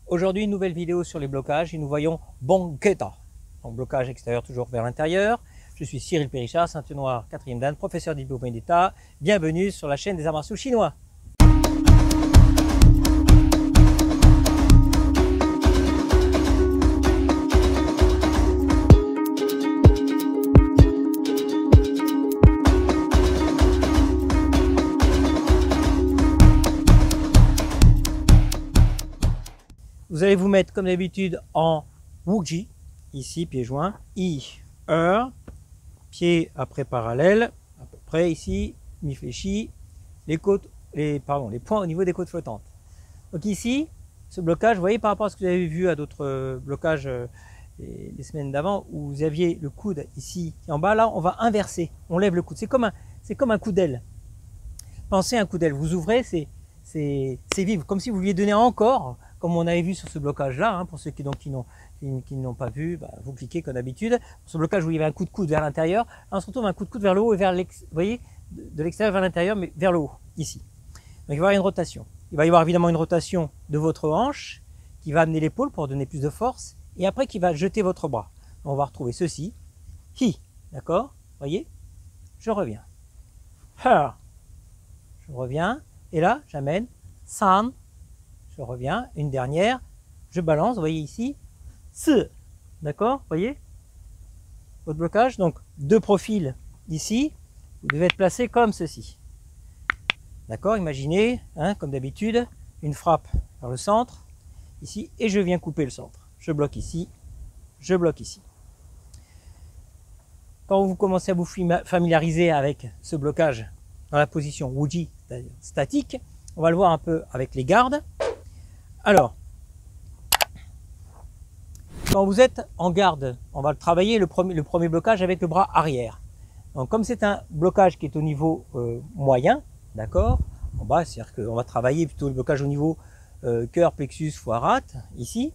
Aujourd'hui, une nouvelle vidéo sur les blocages et nous voyons Banqueta. Donc blocage extérieur toujours vers l'intérieur. Je suis Cyril Périchard, ceinture noire 4e dan, professeur diplômé d'État. Bienvenue sur la chaîne des arts martiaux chinois. Vous allez vous mettre comme d'habitude en Wuji, ici pied joint, pied après parallèle, à peu près ici, mi-fléchi, les points au niveau des côtes flottantes. Donc ici, ce blocage, vous voyez par rapport à ce que vous avez vu à d'autres blocages les semaines d'avant, où vous aviez le coude ici et en bas, là on va inverser, on lève le coude, c'est comme un coup d'aile. Pensez à un coup d'aile, vous ouvrez, c'est vivre, comme si vous vouliez donner encore, comme on avait vu sur ce blocage-là, hein, pour ceux qui n'ont pas vu, bah, vous cliquez comme d'habitude. Pour ce blocage où il y avait un coup de coude vers l'intérieur, on se retrouve un coup de coude vers le haut et vers l'extérieur, vous voyez, de l'extérieur vers l'intérieur, mais vers le haut, ici. Donc il va y avoir une rotation. Il va y avoir évidemment une rotation de votre hanche, qui va amener l'épaule pour donner plus de force, et après qui va jeter votre bras. On va retrouver ceci, d'accord, voyez, je reviens. Je reviens, et là, j'amène, san, je reviens, une dernière, je balance, vous voyez ici, d'accord, voyez, votre blocage, donc deux profils ici, vous devez être placé comme ceci, d'accord, imaginez, hein, comme d'habitude, une frappe vers le centre, ici, et je viens couper le centre, je bloque ici, je bloque ici. Quand vous commencez à vous familiariser avec ce blocage dans la position Wuji, c'est-à-dire statique, on va le voir un peu avec les gardes. Alors, quand vous êtes en garde, on va le travailler le premier blocage avec le bras arrière. Donc comme c'est un blocage qui est au niveau moyen, d'accord, en bas, c'est-à-dire qu'on va travailler plutôt le blocage au niveau cœur, plexus, foie, rate, ici.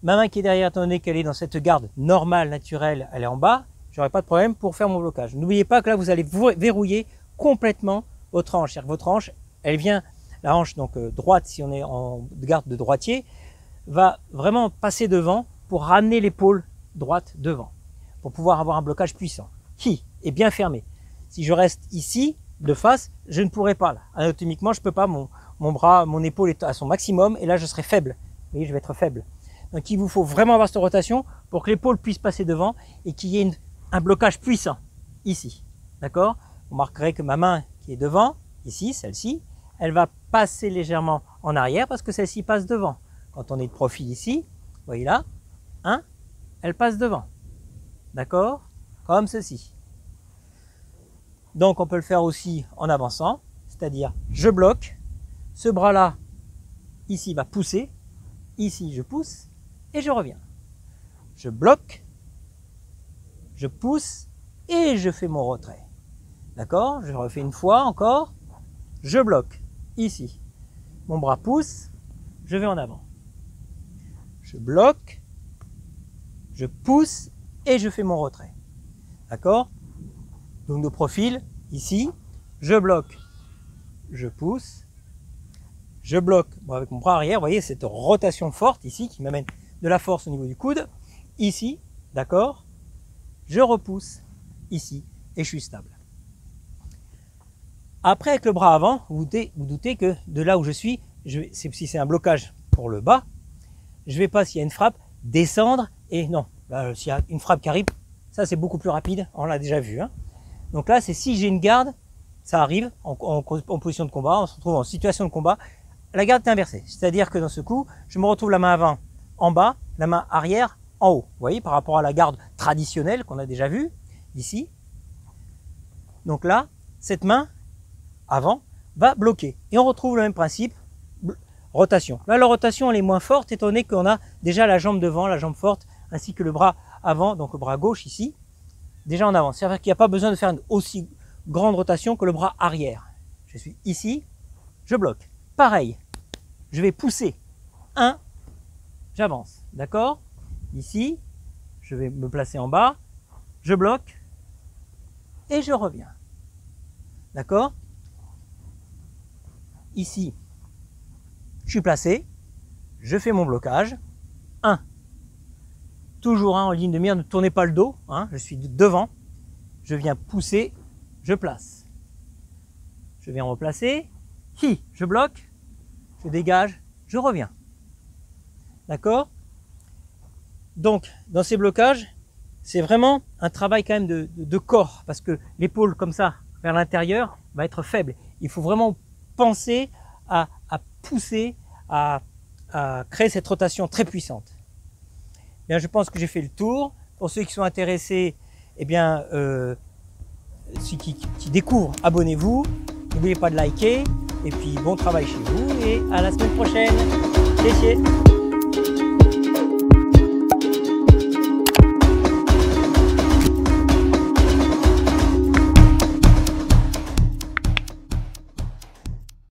Ma main qui est derrière, étant donné qu'elle est dans cette garde normale, naturelle, elle est en bas, j'aurai pas de problème pour faire mon blocage. N'oubliez pas que là, vous allez verrouiller complètement votre hanche. C'est-à-dire que votre hanche, elle vient, la hanche donc droite, si on est en garde de droitier, va vraiment passer devant pour ramener l'épaule droite devant, pour pouvoir avoir un blocage puissant, qui est bien fermé. Si je reste ici, de face, je ne pourrai pas. Là. Anatomiquement, je ne peux pas, mon bras, mon épaule est à son maximum, et là, je serai faible. Vous voyez, je vais être faible. Donc, il vous faut vraiment avoir cette rotation pour que l'épaule puisse passer devant et qu'il y ait un blocage puissant, ici. D'accord? Vous remarquerez que ma main qui est devant, ici, celle-ci, elle va passer légèrement en arrière parce que celle-ci passe devant. Quand on est de profil ici, vous voyez là, hein, elle passe devant. D'accord? Comme ceci. Donc on peut le faire aussi en avançant, c'est-à-dire je bloque, ce bras-là, ici va pousser, ici je pousse et je reviens. Je bloque, je pousse et je fais mon retrait. D'accord? Je refais une fois encore, je bloque, ici. Mon bras pousse, je vais en avant. Je bloque, je pousse et je fais mon retrait. D'accord? Donc nos profils, ici, je bloque, je pousse, je bloque bon, avec mon bras arrière, vous voyez cette rotation forte ici qui m'amène de la force au niveau du coude, ici, d'accord? Je repousse, ici, et je suis stable. Après avec le bras avant, vous doutez que de là où je suis, si c'est un blocage pour le bas, je ne vais pas, s'il y a une frappe, descendre et non, s'il y a une frappe qui arrive, ça c'est beaucoup plus rapide, on l'a déjà vu. Hein. Donc là, c'est si j'ai une garde, ça arrive en position de combat, on se retrouve en situation de combat, la garde est inversée. C'est-à-dire que dans ce coup, je me retrouve la main avant en bas, la main arrière en haut. Vous voyez, par rapport à la garde traditionnelle qu'on a déjà vue, ici. Donc là, cette main avant va bloquer. Et on retrouve le même principe, rotation. Là, la rotation, elle est moins forte, étant donné qu'on a déjà la jambe devant, la jambe forte, ainsi que le bras avant, donc le bras gauche ici, déjà en avant. C'est-à-dire qu'il n'y a pas besoin de faire une aussi grande rotation que le bras arrière. Je suis ici, je bloque. Pareil, je vais pousser. 1, j'avance. D'accord? Ici, je vais me placer en bas, je bloque et je reviens. D'accord? Ici, je suis placé, je fais mon blocage. 1. Toujours en ligne de mire, ne tournez pas le dos, je suis devant. Je viens pousser, je place. Je viens replacer. Je bloque, je dégage, je reviens. D'accord? Donc, dans ces blocages, c'est vraiment un travail quand même de corps, parce que l'épaule comme ça, vers l'intérieur, va être faible. Il faut vraiment penser à pousser, à créer cette rotation très puissante. Bien, je pense que j'ai fait le tour. Pour ceux qui sont intéressés, eh bien, ceux qui découvrent, abonnez-vous. N'oubliez pas de liker. Et puis, bon travail chez vous et à la semaine prochaine. Cessier.